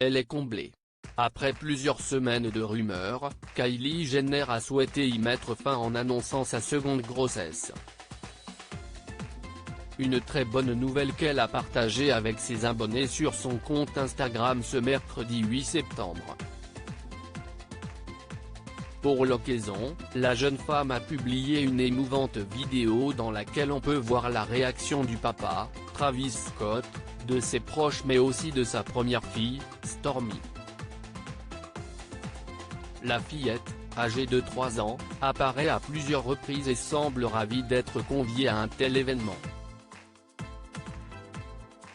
elle est comblée. Après plusieurs semaines de rumeurs, Kylie Jenner a souhaité y mettre fin en annonçant sa seconde grossesse. Une très bonne nouvelle qu'elle a partagée avec ses abonnés sur son compte Instagram ce mercredi 8 septembre. Pour l'occasion, la jeune femme a publié une émouvante vidéo dans laquelle on peut voir la réaction du papa, Travis Scott, de ses proches mais aussi de sa première fille, Stormi. La fillette, âgée de 3 ans, apparaît à plusieurs reprises et semble ravie d'être conviée à un tel événement.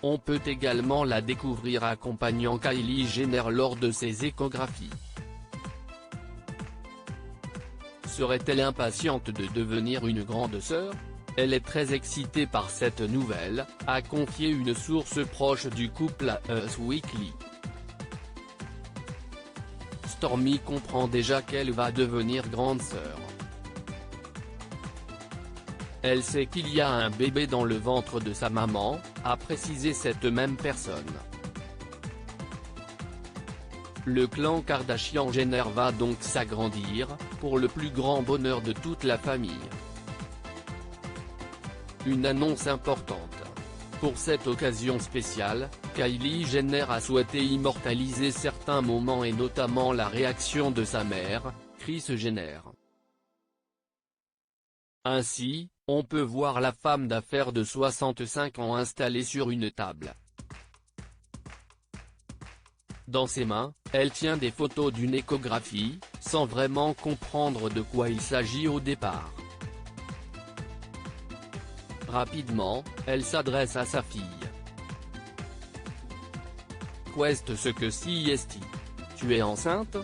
On peut également la découvrir accompagnant Kylie Jenner lors de ses échographies. Serait-elle impatiente de devenir une grande sœur? Elle est très excitée par cette nouvelle, a confié une source proche du couple à Us Weekly. Stormi comprend déjà qu'elle va devenir grande sœur. Elle sait qu'il y a un bébé dans le ventre de sa maman, a précisé cette même personne. Le clan Kardashian-Jenner va donc s'agrandir, pour le plus grand bonheur de toute la famille. Une annonce importante. Pour cette occasion spéciale, Kylie Jenner a souhaité immortaliser certains moments et notamment la réaction de sa mère, Kris Jenner. Ainsi, on peut voir la femme d'affaires de 65 ans installée sur une table. Dans ses mains, elle tient des photos d'une échographie, sans vraiment comprendre de quoi il s'agit au départ. Rapidement, elle s'adresse à sa fille. Qu'est-ce que c'est? Tu es enceinte?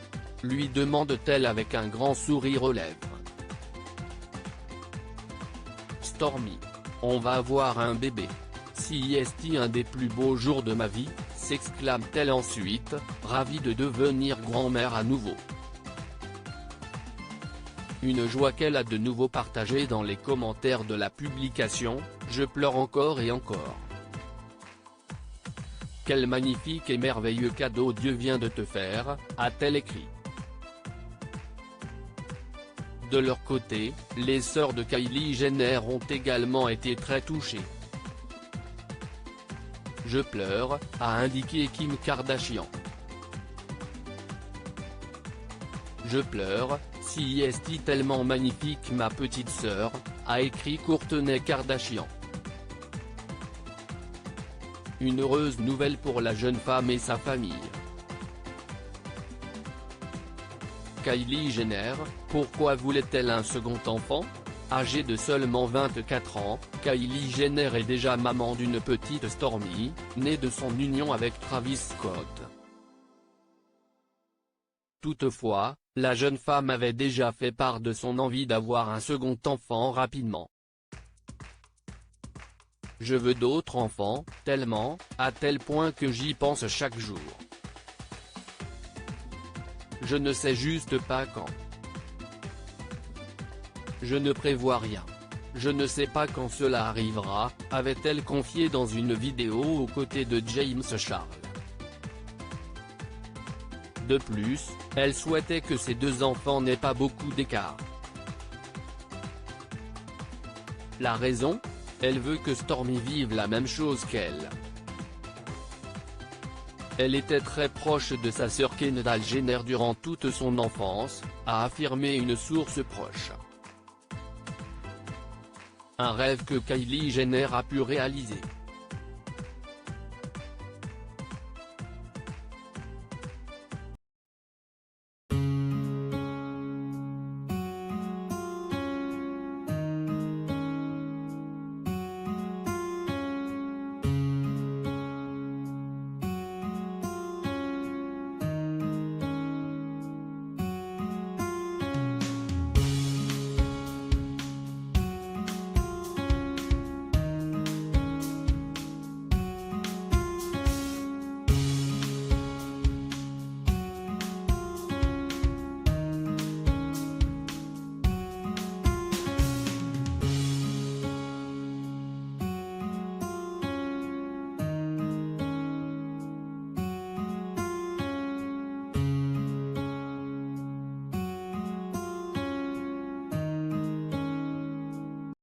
Lui demande-t-elle avec un grand sourire aux lèvres. Stormi. On va avoir un bébé. C'est un des plus beaux jours de ma vie, s'exclame-t-elle ensuite, ravie de devenir grand-mère à nouveau. Une joie qu'elle a de nouveau partagée dans les commentaires de la publication, « Je pleure encore et encore. Quel magnifique et merveilleux cadeau Dieu vient de te faire », a-t-elle écrit. De leur côté, les sœurs de Kylie Jenner ont également été très touchées. « Je pleure », a indiqué Kim Kardashian. « Je pleure, c'est tellement magnifique ma petite sœur », a écrit Kourtney Kardashian. Une heureuse nouvelle pour la jeune femme et sa famille. Kylie Jenner, pourquoi voulait-elle un second enfant? Âgée de seulement 24 ans, Kylie Jenner est déjà maman d'une petite Stormi, née de son union avec Travis Scott. Toutefois, la jeune femme avait déjà fait part de son envie d'avoir un second enfant rapidement. « Je veux d'autres enfants, tellement, à tel point que j'y pense chaque jour. Je ne sais juste pas quand. Je ne prévois rien. Je ne sais pas quand cela arrivera », avait-elle confié dans une vidéo aux côtés de James Charles. De plus, elle souhaitait que ses deux enfants n'aient pas beaucoup d'écart. La raison? Elle veut que Stormi vive la même chose qu'elle. Elle était très proche de sa sœur Kendall Jenner durant toute son enfance, a affirmé une source proche. Un rêve que Kylie Jenner a pu réaliser.